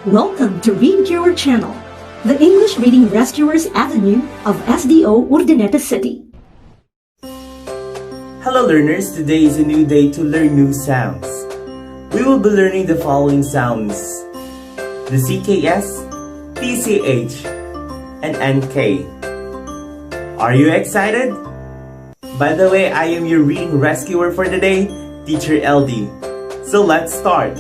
Welcome to Read Your Channel, the English Reading Rescuers Avenue of SDO Urdaneta City. Hello learners, today is a new day to learn new sounds. We will be learning the following sounds: the CKS, TCH, and NK. Are you excited? By the way, I am your reading rescuer for the day, Teacher LD. So let's start.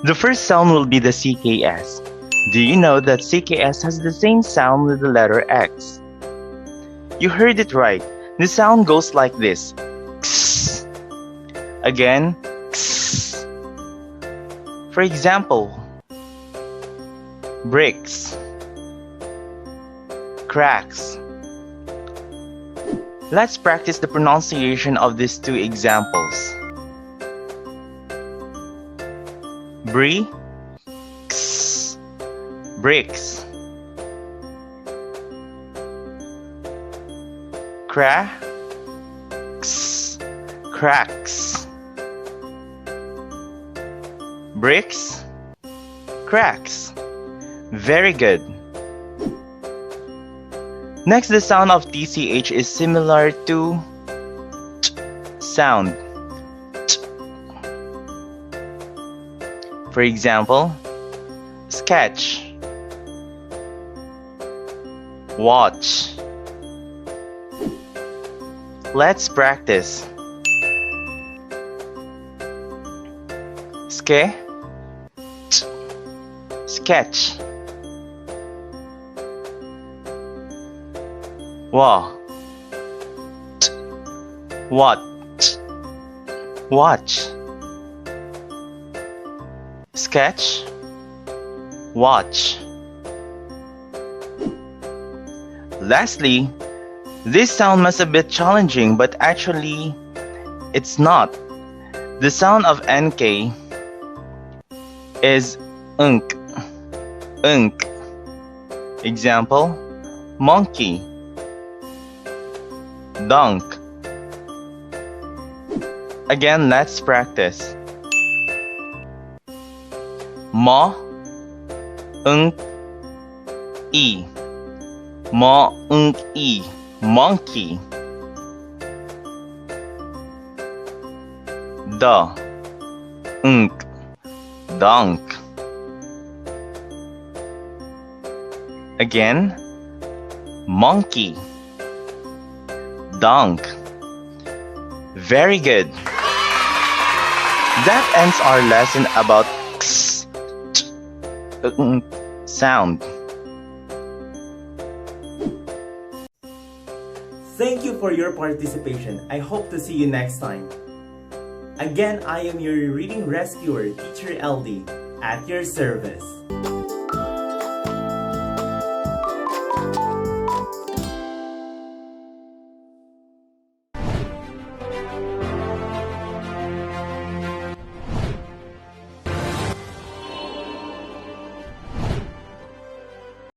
The first sound will be the CKS. Do you know that CKS has the same sound with the letter X? You heard it right. The sound goes like this. X. Again, X. For example, bricks, cracks. Let's practice the pronunciation of these two examples. Bricks, bricks, cracks, cracks, bricks, cracks. Very good. Next, the sound of TCH is similar to t sound. For example, sketch, watch. Let's practice. Sketch. Watch. Sketch, watch. Lastly, this sound must be a bit challenging, but actually, it's not. The sound of NK is unk. Example, monkey, dunk. Again, let's practice. Mo, e. Mo, e. Monkey. Da, dunk. Again, monkey, dunk. Very good. That ends our lesson about sound. Thank you for your participation. I hope to see you next time. Again, I am your reading rescuer, Teacher LD, at your service.